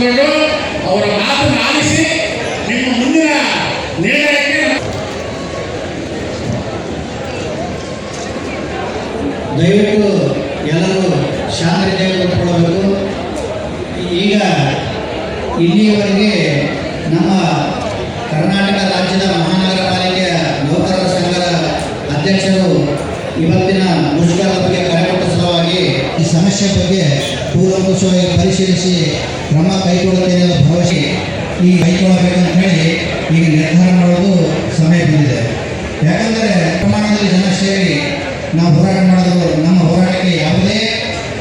ಮಾಡಿಕೊಂಡು ಅವರ ಮಾತನ್ನು ಆಲಿಸಿ ನಿಮ್ಮ ಮುಂದಿನ ನಿರ್ಣಯಕ್ಕೆ ದಯವಿಟ್ಟು ಎಲ್ಲರೂ ಶಾಂತತೆಯನ್ನು ಕೊಟ್ಟುಕೊಳ್ಳಬೇಕು. ಈಗ ಇಲ್ಲಿಯವರೆಗೆ ನಮ್ಮ ಕರ್ನಾಟಕ ರಾಜ್ಯದ ಮಹಾನಗರ ಪಾಲಿಕೆಯ ನೌಕರರ ಸಂಘದ ಅಧ್ಯಕ್ಷರು ಇವತ್ತಿನ ಮುಷ್ಕರದ ಬಗ್ಗೆ ಕರೆಕೊಟ್ಟ ಸಲುವಾಗಿ ಈ ಸಮಸ್ಯೆ ಬಗ್ಗೆ ಕೂಲಂಕುಷವಾಗಿ ಪರಿಶೀಲಿಸಿ ಕ್ರಮ ಕೈಗೊಳ್ಳುತ್ತೇನೆ ಎಂದು ಭರವಸೆ ಈ ಕೈಗೊಳ್ಳಬೇಕಂತ ಹೇಳಿ ಈಗ ನಿರ್ಧಾರ ಮಾಡೋದು ಸಮಯ ಬಂದಿದೆ. ಯಾಕಂದರೆ ಪ್ರಮಾಣದಲ್ಲಿ ಜನ ಸೇರಿ ನಾವು ಹೋರಾಟ ಮಾಡೋದು ನಮ್ಮ ಹೋರಾಟಕ್ಕೆ ಯಾವುದೇ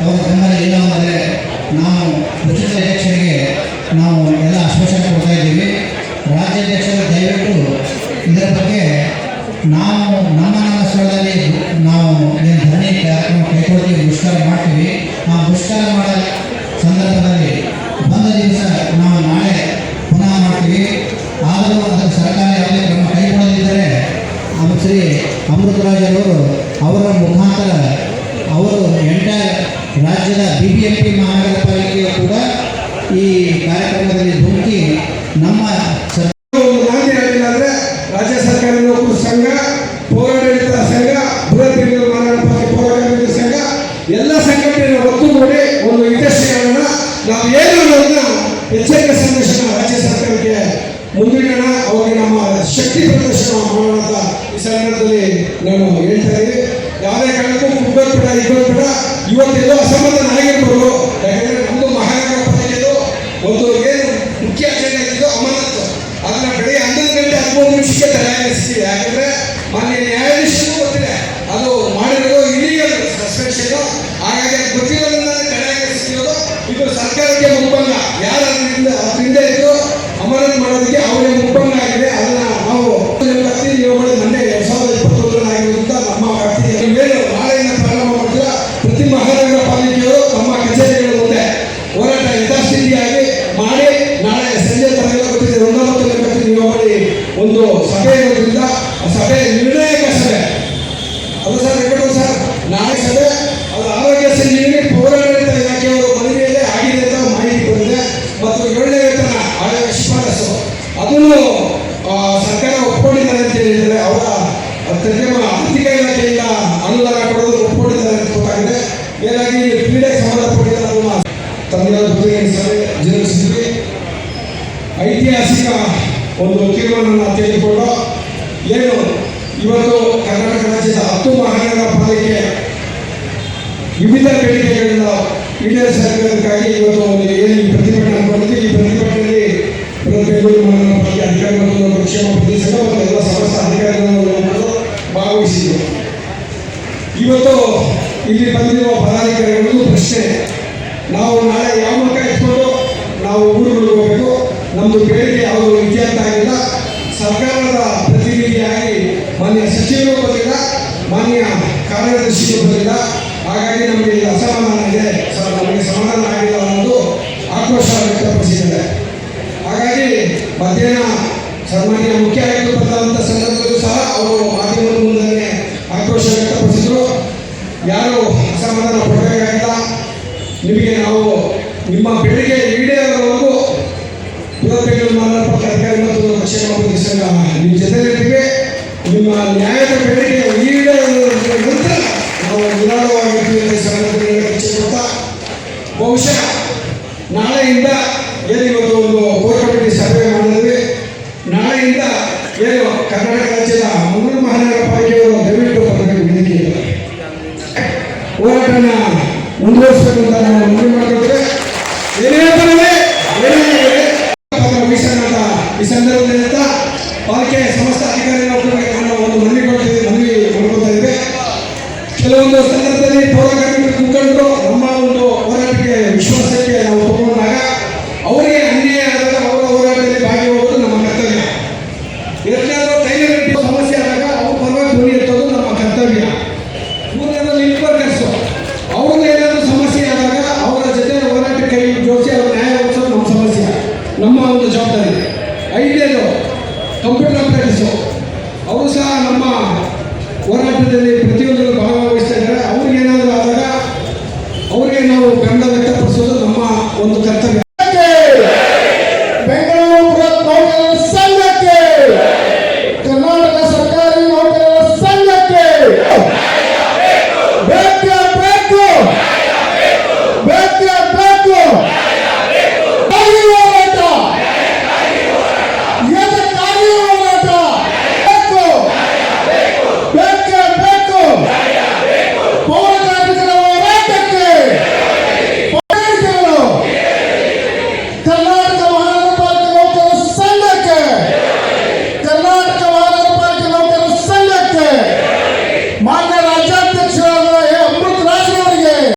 ಅವರ ಬೆಂಬಲ ಇಲ್ಲ ಅಂದರೆ ನಾವು ಉಚಿತ ಅಧ್ಯಕ್ಷರಿಗೆ ನಾವು ಎಲ್ಲ ಆಶ್ವಾಸನೆ ಕೊಡ್ತಾ ಇದ್ದೀವಿ. ರಾಜ್ಯಾಧ್ಯಕ್ಷರು ದಯವಿಟ್ಟು ಇದರ ಬಗ್ಗೆ ನಾವು ನಮ್ಮ ಸ್ಥಳದಲ್ಲಿ ನಾವು ಏನು ಧರಣಿ ಕಾರ್ಯಕ್ರಮ ಕೈಗೊಳ್ತೀವಿ, ಮುಷ್ಕರ ಮಾಡ್ತೀವಿ. ಆ ಮುಷ್ಕರ ಮಾಡೋ ಸಂದರ್ಭದಲ್ಲಿ ಬಂದ ದಿವಸ ನಾವು ನಾಳೆ ಪುನಃ ಮಾಡ್ತೀವಿ. ಆದರೂ ಅದರ ಸರ್ಕಾರ ಯಾವುದೇ ಕ್ರಮ ಕೈಗೊಳ್ಳದಿದ್ದರೆ ಶ್ರೀ ಅಮೃತರಾಜರವರು ಅವರ ಮುಖಾಂತರ ಅವರು ಎಂಟೈರ್ ರಾಜ್ಯದ BBMP ಮಹಾನಗರ ಪಾಲಿಕೆಯು ಕೂಡ ಈ ಕಾರ್ಯಕ್ರಮದಲ್ಲಿ ಧುಮುಕಿ ನಮ್ಮ ಅಂದರೆ ರಾಜ್ಯ ಸರ್ಕಾರಿ ನೌಕರರ ಸಂಘ, ಪೌರಾಡಳಿತ ಸಂಘ, ಬೃಹತ್ ಮಹಾನಗರ ಪಾಲಿಕೆ ಪೌರಾಡಳಿತ ಸಂಘ ಎಲ್ಲ ಸಂಘಟನೆಯ ಒತ್ತುಗೂಡಿ ಒಂದು ಹಿತಶ್ರೀಗಳನ್ನ ನಾವು ಏನು ಅನ್ನೋದನ್ನ ಎಚ್ಚರಿಕೆ ಸಂದೇಶನ ರಾಜ್ಯ ಸರ್ಕಾರಕ್ಕೆ ಮುಂದಿಡೋಣ, ಅವರಿಗೆ ನಮ್ಮ ಶಕ್ತಿ ಪ್ರದರ್ಶನ ಮಾಡೋಣ ಅಂತ ಈ ಸಂದರ್ಭದಲ್ಲಿ ನಾನು ಹೇಳ್ತಾ ಇದ್ದೀನಿ. ಯಾವುದೇ ಕಾರಣಕ್ಕೂ ಕುಗ್ಗೋದ್ಬೇಡ, ಇಗೋದ್ಬೇಡ. ಇವತ್ತೆಲ್ಲೋ ಅಸಮಾಧಾನ ಆಗಿರ್ಬೋದು. ಯಾಕಂದ್ರೆ ನಮ್ಮದು ಮಹಾನಗರ ಪಾಲಿಕೆದು ಒಂದು ಏನು ಮುಖ್ಯ ಅಜೆಂಡಾ ಇದ್ದು ಅಮಾನತ್ತು, ಅದನ್ನ ಬೆಳಗ್ಗೆ 11 ಗಂಟೆ 13 ನಿಮಿಷಕ್ಕೆ ತಯಾರಿಸ್ತೀವಿ. ಯಾಕಂದ್ರೆ ಮಾನ್ಯ ನ್ಯಾಯಾಧೀಶರು ಗೊತ್ತಿದೆ ಅದು ಮಾಡಿರೋದು ಇಲೀಗಲ್ ಸಸ್ಪೆನ್ಷನ್. ಹಾಗಾಗಿ ಅದು ಗೊತ್ತಿರೋದ್ರಿಂದ ತಯಾರಿಸ್ತಿರೋದು. ಇದು ಸರ್ಕಾರಕ್ಕೆ ಮುಖಭಂಗ. ಯಾರು ಅದರಿಂದ ಇದ್ದು ಅಮಾನತು ಮಾಡೋದಕ್ಕೆ ಅವರಿಗೆ ಮುಖಭಂಗ ಆಗಿದೆ. ಅದನ್ನ ನಾವು ನೀವು ಮೊನ್ನೆ 2021 ಆಗಿರುವಂತ ನಮ್ಮ ಏನು ನಾಳೆಯಿಂದ ಪ್ರಾರಂಭ ಮಾಡಿದ ಪ್ರತಿ ಮಹಾನಗರ ಪಾಲಿಕೆಯವರು ನಮ್ಮ ಕಚೇರಿಗಳ ಮುಂದೆ ಹೋರಾಟ ಯಥಾಸ್ಥಿತಿಯಾಗಿ ಮಾಡಿ ನಾಳೆ ಸಂಜೆ ತನಕ ಗೊತ್ತಿದೆ 9 ನೀವು ಮಾಡಿ ಒಂದು ಸಭೆ ಇರೋದ್ರಿಂದ ಆ ಸಭೆ ನಿರ್ಣಾಯಕ ಸಭೆ ಅದು ಸರ್ ರೆಕಾರ್ಡ್ ಸರ್. ನಾಳೆ ಸಭೆ ಅದು ಆರೋಗ್ಯ ಸಂಜೀವಿನಿ ಪೌರಾಡಳಿತ ಇಲಾಖೆಯವರು ಮನವಿಯಲ್ಲೇ ಆಗಿದೆ ಅಂತ ಮಾಹಿತಿ ಬಂದಿದೆ. ಮತ್ತು 7ನೇ ವೇತನ ಆಯೋಗ ಶಿಫಾರಸು ಅದನ್ನು ಸರ್ಕಾರ ಒಪ್ಪಿಕೊಂಡಿದ್ದಾರೆ ಅಂತ ಹೇಳಿದರೆ ಅವರ ಆರ್ಥಿಕ ಇಲಾಖೆಯಿಂದ ಅನುದಾನ ಕೊಡೋದು ಒಪ್ಪಿಕೊಂಡಿದ್ದಾರೆ ಅಂತ ಗೊತ್ತಾಗಿದೆ. ಹೀಗಾಗಿ ಕ್ರೀಡೆಗೆ ಸಂಬಂಧಪಟ್ಟಿದ್ದನ್ನು ತಂದೆಯ ಸಭೆ ಜರುಗಿಸಿದ್ವಿ. ಐತಿಹಾಸಿಕ ಒಂದು ತೀರ್ಮಾನ ತೆಗೆದುಕೊಂಡು ಏನು ಇವತ್ತು ಕರ್ನಾಟಕ ರಾಜ್ಯದ 10 ಮಹಾನಗರ ಪಾಲಿಕೆ ವಿವಿಧ ಬೇಡಿಕೆಗಳನ್ನ ಈಡೇರಿಸಬೇಕಾಗಿ ಇವತ್ತು ಏನು ಪ್ರತಿಭಟನೆ ಅನ್ಕೊಂಡಿದ್ವಿ. ಈ ಪ್ರತಿಭಟನೆಯಲ್ಲಿ ಬೆಂಗಳೂರು ಮಹಾನಗರ ಪಾಲಿಕೆ ಅಧಿಕಾರಿಗಳು ಮತ್ತು ಕ್ಷೇಮ ಪ್ರದೇಶದ ಮತ್ತು ಎಲ್ಲ ಸಮಸ್ತ ಅಧಿಕಾರಿಗಳು ಭಾಗವಹಿಸಿದ್ರು. ಇವತ್ತು ಇಲ್ಲಿ ಬಂದಿರುವ ಪದಾಧಿಕಾರಿಗಳು ಪ್ರಶ್ನೆ, ನಾವು ನಾಳೆ ಯಾವ ಮುಖ ಇಟ್ಕೊಂಡು ನಾವು ಊರುಗಳಿಗೆ ಹೋಗಬೇಕು, ನಮ್ಮದು ಬೇಡಿಕೆ ಯಾವುದು ಇತ್ಯರ್ಥ ಆಗಿಲ್ಲ. ಸರ್ಕಾರದ ಪ್ರತಿನಿಧಿಯಾಗಿ ಮಾನ್ಯ ಸಚಿವರು ಬಂದಿಲ್ಲ, ಮಾನ್ಯ ಕಾರ್ಯದರ್ಶಿಗಳು ಬಂದಿಲ್ಲ. ಹಾಗಾಗಿ ನಮಗೆ ಅಸಮಾಧಾನ ಇದೆ, ನಮಗೆ ಸಮಾಧಾನ ಆಗಿಲ್ಲ ಅನ್ನೋದು ಆಕ್ರೋಶ ವ್ಯಕ್ತಪಡಿಸಿದ್ದಾರೆ. ಹಾಗಾಗಿ ಮಧ್ಯಾಹ್ನ ಸನ್ಮಾನ್ಯ ಮುಖ್ಯ ಆಯುಕ್ತರು ಬಂದಂಥ ಸಂದರ್ಭದಲ್ಲೂ ಸಹ ಅವರು ಮಾಧ್ಯಮದ ಮುಂದೆ ಆಕ್ರೋಶ ವ್ಯಕ್ತಪಡಿಸಿದ್ರು. ಯಾರು ಅಸಮಾಧಾನ ಪಡಬೇಕಾಗಿಲ್ಲ, ನಿಮಗೆ ನಾವು ನಿಮ್ಮ ಬೇಡಿಕೆ ಈಡೇರೋವರೆಗೂ ಬೆಂಗಳೂರು ಮಹಾನಗರ ಪಾಲಿಕೆ ಅಧಿಕಾರಿ ಮತ್ತು ಕ್ಷೇಮ ಸಂಘ ನಿಮ್ಮ ಜೊತೆಲಿರ್ತೀವಿ. ನಿಮ್ಮ ನ್ಯಾಯದ ಬೇಡಿಕೆ ಈಡೇರೋದ್ರ ನಂತರ ನಾವು ನಿರಾಳವಾಗಿರ್ತೀವಿ ಸಂದರ್ಭದಲ್ಲಿ ಹೆಚ್ಚಿಸುತ್ತಾ ಬಹುಶಃ ನಾಳೆಯಿಂದ ಏನು ಇವತ್ತು ಒಂದು ಕೋರ್ ಕಮಿಟಿ ಸಭೆ ಮಾಡಿದ್ವಿ. ನಾಳೆಯಿಂದ ಏನು ಕರ್ನಾಟಕ ರಾಜ್ಯದ ಮಂಗಳೂರು ಮಹಾನಗರ ಪಾಲಿಕೆಯವರು ದಯವಿಟ್ಟು ವೇದಿಕೆ ಹೋರಾಟನ ಮುಂದುವರಿಸಬೇಕು ಅಂತ ನಾವು ಮನವಿ ಮಾಡಿದ್ರೆ ಈ ಸಂದರ್ಭದಲ್ಲಿ ಪಾಲಿಕೆ ಸಮಸ್ತ ಅಧಿಕಾರಿ ನೌಕರರಿಗೆ ನಾವು ಒಂದು ಮನವಿ ಮಾಡ್ಕೊತಾ ಇದ್ದೇವೆ. ಕೆಲವೊಂದು ಸಂದರ್ಭದಲ್ಲಿ ಪೌರಾಡಳಿತ ಮುಖಂಡರು ನಮ್ಮ ಒಂದು ಹೋರಾಟಕ್ಕೆ ವಿಶ್ವಾಸಕ್ಕೆ ನಾವು ತಗೊಂಡಾಗ ಅವರಿಗೆ ಅನ್ಯಾಯ ಆದಾಗ ಅವರ ಹೋರಾಟದಲ್ಲಿ ಭಾಗಿಯಾಗುವುದು ನಮ್ಮ ಕರ್ತವ್ಯ. ಎರಡನೇದು ಕೈಗಾರಿಕೆ ಸಮಸ್ಯೆ ಆದಾಗ ಅವ್ರ ಪರವಾಗಿ ಧ್ವನಿ ಎತ್ತೋದು ನಮ್ಮ ಕರ್ತವ್ಯ. ಮೂರನೇದು ವರ್ಕರ್ಸು ಅವ್ರಿಗೆ ಏನಾದರೂ ಸಮಸ್ಯೆ ಆದಾಗ ಅವರ ಜೊತೆ ಹೋರಾಟ ಕೈ ಜೋಡಿಸಿ ಅವ್ರ ನ್ಯಾಯ ಒದಗಿಸೋದು ನಮ್ಮ ಸಮಸ್ಯೆ, ನಮ್ಮ ಒಂದು ಜವಾಬ್ದಾರಿ. 5ನೇದು ಕಂಪ್ಯೂಟರ್ ಆಪರೇಟರ್ಸು ಅವರು ಸಹ ನಮ್ಮ ಹೋರಾಟದಲ್ಲಿ ಪ್ರತಿಯೊಂದರಲ್ಲೂ ಭಾಗವಹಿಸ್ತಾ ಇದ್ದಾರೆ. ಅವ್ರಿಗೇನಾದರೂ ಆದಾಗ ಅವರಿಗೆ ನಾವು ಬೆಂಬಲ ವ್ಯಕ್ತಪಡಿಸೋದು ನಮ್ಮ ಒಂದು ಕರ್ತವ್ಯ.